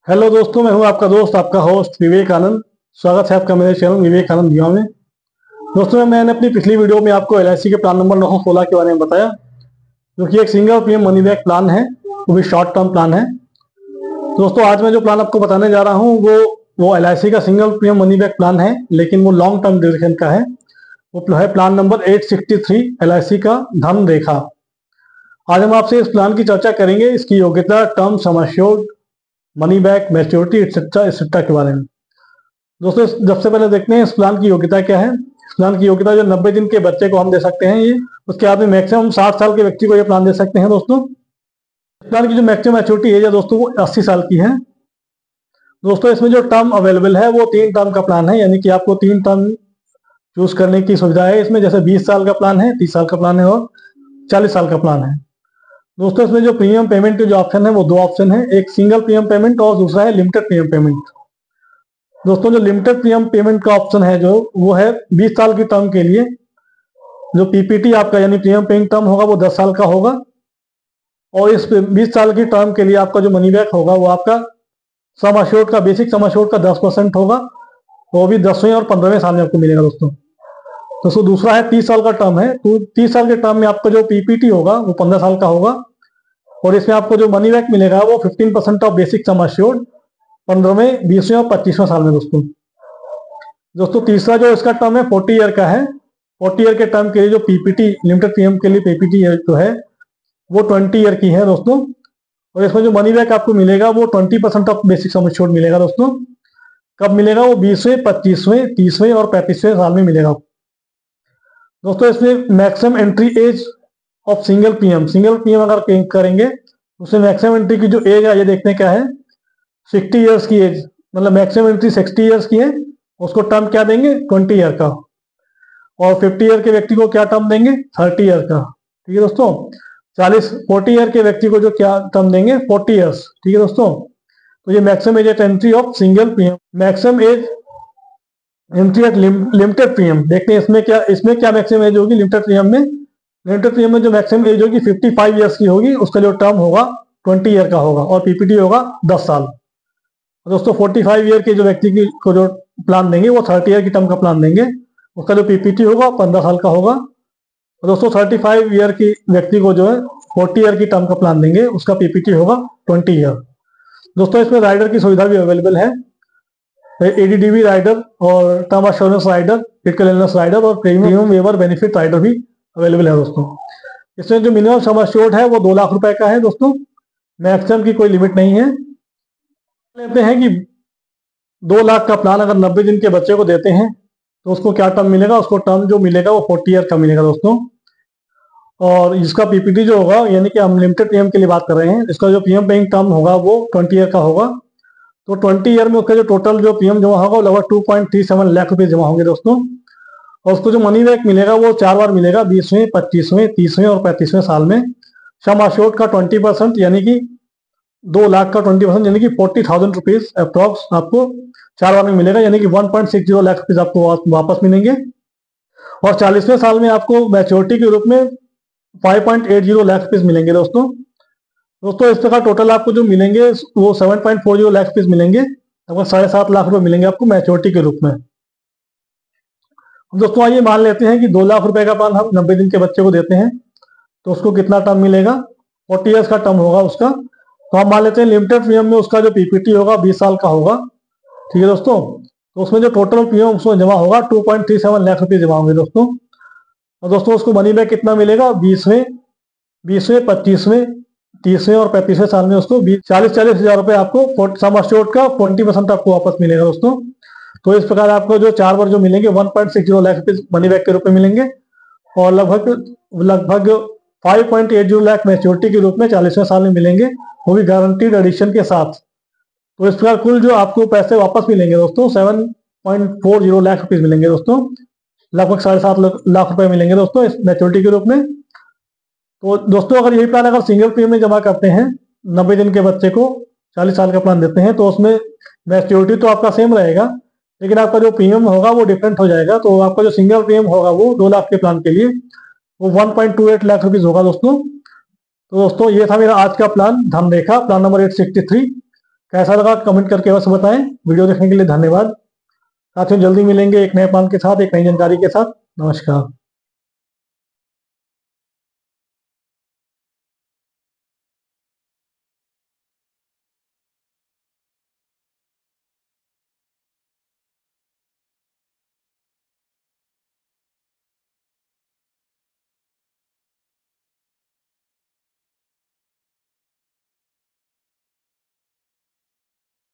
Hello दोस्तों, मैं हूं आपका दोस्त, आपका होस्ट विवेक आनंद। स्वागत है आपका मेरे चैनल विवेक आनंद युवा में। दोस्तों, मैंने अपनी पिछली वीडियो में आपको एलआईसी के प्लान नंबर 916 के बारे में बताया, जो कि एक single premium money back plan है, वो भी शॉर्ट टर्म प्लान है। दोस्तों, आज मैं जो प्लान आपको बताने जा रहा हूँ वो एलआईसी का single premium money back plan है, लेकिन वो लॉन्ग टर्म ड्यूरेशन का है। वो है प्लान नंबर 863 एलआईसी का धन रेखा। आज हम आपसे इस प्लान की चर्चा करेंगे, इसकी योग्यता, term, sum assured, money back, maturity etcetera के बारे में। दोस्तों, सबसे पहले देखते हैं इस प्लान की योग्यता क्या है। इस प्लान की योग्यता जो 90 दिन के बच्चे को हम दे सकते हैं, ये उसके बाद में मैक्सिमम 60 साल के व्यक्ति को ये प्लान दे सकते हैं। दोस्तों, इस प्लान की जो मैक्सिमम मैच्योरिटी एज है दोस्तों, वो 80 साल की है। दोस्तों, इसमें जो टर्म अवेलेबल है वो 3 टर्म का प्लान है, यानी कि आपको 3 टर्म चूज करने की सुविधा है इसमें। जैसे 20 साल का प्लान है, 30 साल का प्लान है और 40 साल का प्लान है। दोस्तों, इसमें जो प्रीमियम पेमेंट के जो ऑप्शन है वो 2 ऑप्शन है, एक सिंगल प्रीमियम पेमेंट और दूसरा है लिमिटेड प्रीमियम पेमेंट। दोस्तों, जो लिमिटेड प्रीमियम पेमेंट का ऑप्शन है जो वो है 20 साल की टर्म के लिए। जो पीपीटी आपका यानी प्रीमियम पेइंग टर्म होगा वो 10 साल का होगा, और इस 20 साल की टर्म के लिए आपका जो मनी बैक होगा वो आपका सम अश्योर्ड का, बेसिक सम अश्योर्ड का 10% होगा, वो भी 10वें और 15वें साल में आपको मिलेगा। दोस्तों, दूसरा है 30 साल का टर्म है, तो 30 साल के टर्म में आपका जो पीपीटी होगा वो 15 साल का होगा, और इसमें आपको जो मनी बैक मिलेगा वो 15% ऑफ बेसिक सम अश्योर्ड 15वें, 20वें और 25वें साल में। दोस्तों, तीसरा जो इसका टर्म है 40 ईयर का है। 40 ईयर के टर्म के लिए जो पीपीटी, लिमिटेड प्रीमियम के लिए पीपीटी जो है वो 20 ईयर की है दोस्तों, और इसमें जो मनी बैक आपको मिलेगा वो 20% ऑफ बेसिक सम एश्योर्ड मिलेगा। दोस्तों, कब मिलेगा? वो 20वें, 25वें, 30वें और 35वें साल में मिलेगा। दोस्तों, इसमें maximum entry age of single PM अगर करेंगे तो उसमें मैक्सिमम एंट्री की जो एज है ये देखते हैं क्या है, 60 ईयर्स की एज, मतलब मैक्सिमम एंट्री 60 ईयर्स की है। उसको टर्म क्या देंगे? 20 ईयर का। और 50 ईयर के व्यक्ति को क्या टर्म देंगे? 30 ईयर का। ठीक है दोस्तों। 40 ईयर के व्यक्ति को जो क्या टर्म देंगे? 40 ईयर्स। ठीक है दोस्तों। तो ये maximum age eight entry of single PM, maximum age entry eight limited premium. देखते हैं इसमें क्या मैक्सिमम एज होगी लिमिटेड प्रीमियम में। लिमिटेड प्रीमियम में जो मैक्सिमम एज होगी 55 ईयर्स की होगी, उसका जो टर्म होगा 20 ईयर का होगा, और पीपीटी होगा 10 साल। दोस्तों, 45 ईयर के जो व्यक्ति को जो प्लान देंगे वो 30 ईयर की टर्म का प्लान देंगे, उसका जो पीपीटी होगा 15 साल का होगा। और दोस्तों, 35 ईयर की व्यक्ति को जो है 40 ईयर की टर्म का प्लान देंगे, उसका पीपीटी होगा 20 ईयर। दोस्तों, इसमें राइडर की सुविधा भी अवेलेबल है, एडीडीबी राइडर और term assurance rider, critical illness rider और प्रीमियम वेवर बेनिफिट राइडर भी अवेलेबल है। दोस्तों, इसमें जो मिनिमम सम एश्योर्ड है वो 2 लाख रुपए का है। दोस्तों, मैक्सिमम की कोई लिमिट नहीं है। लेते हैं कि 2 लाख का प्लान अगर 90 दिन के बच्चे को देते हैं तो उसको क्या टर्म मिलेगा? उसको टर्म जो मिलेगा वो 40 ईयर का मिलेगा दोस्तों, और इसका पीपीटी जो होगा, यानी कि हम लिमिटेड पीएम के लिए बात कर रहे हैं, इसका जो पीएम पेइंग टर्म होगा वो 20 ईयर का होगा। तो 20 ईयर में उसका जो टोटल जो पीएम जमा होगा वो लगभग 2.37 लाख रुपए जमा होंगे दोस्तों, और उसको जो मनी बैक मिलेगा वो 4 बार मिलेगा, 20वें, 25वें, 30वें और 35वें साल में। सम अश्योर्ड का 20%, यानी कि 2 लाख का 20%, यानी कि 40,000 रुपीज अप्रॉक्स आपको 4 बार में मिलेगा, यानी कि 1.60 लाख रुपीज आपको वापस मिलेंगे। और 40वें साल में आपको मैच्योरिटी के रूप में 5.80 लाख रुपीज मिलेंगे। दोस्तों, इस प्रकार टोटल आपको जो मिलेंगे वो 7.40 लाख रुपीज मिलेंगे, लगभग 7.5 लाख रुपए मिलेंगे आपको मैच्योरिटी के रूप में। दोस्तों, आइए मान लेते हैं कि 2 लाख रुपए का प्लान हम 90 दिन के बच्चे को देते हैं, तो उसको कितना टर्म मिलेगा? 40 ईयर्स का टर्म होगा उसका। तो हम मान लेते हैं लिमिटेड प्रीमियम में उसका जो पीपीटी होगा 20 साल का होगा। ठीक है दोस्तों। तो उसमें जो टोटल प्रीमियम उसमें जमा होगा 2.37 लाख रुपए जमा होंगे दोस्तों। और दोस्तों, उसको मनी बैक कितना मिलेगा? 20वें, 25वें, 30वें और 35वें साल में उसको 40 हजार रुपए आपको सम एश्योर्ड का 40% आपको वापस मिलेगा दोस्तों। तो इस प्रकार आपको जो 4 बार जो मिलेंगे 1.60 लाख रुपए मनी बैक के रूप में मिलेंगे, और लगभग 5.80 लाख मैच्योरिटी के रूप में 40वें साल में मिलेंगे, वो भी गारंटीड एडिशन के साथ। तो इस प्रकार कुल जो आपको पैसे वापस मिलेंगे दोस्तों 7.40 लाख रुपीज मिलेंगे दोस्तों, लगभग 7.5 लाख रुपए मिलेंगे दोस्तों इस मैच्योरिटी के रूप में। तो दोस्तों, अगर यही प्लान अगर सिंगल प्रीमियम में जमा करते हैं, 90 दिन के बच्चे को 40 साल का प्लान देते हैं, तो उसमें मैच्योरिटी तो आपका सेम रहेगा, लेकिन आपका जो प्रीमियम होगा वो डिफरेंट हो जाएगा। तो आपका जो सिंगल प्रीमियम होगा वो 2 लाख के प्लान के लिए वो 1.28 लाख रुपीज होगा दोस्तों। तो दोस्तों, ये था मेरा आज का प्लान धन रेखा, प्लान नंबर 863। कैसा लगा कमेंट करके अवश्य बताएं। वीडियो देखने के लिए धन्यवाद। साथियों जल्दी मिलेंगे एक नए प्लान के साथ, एक नई जानकारी के साथ। नमस्कार।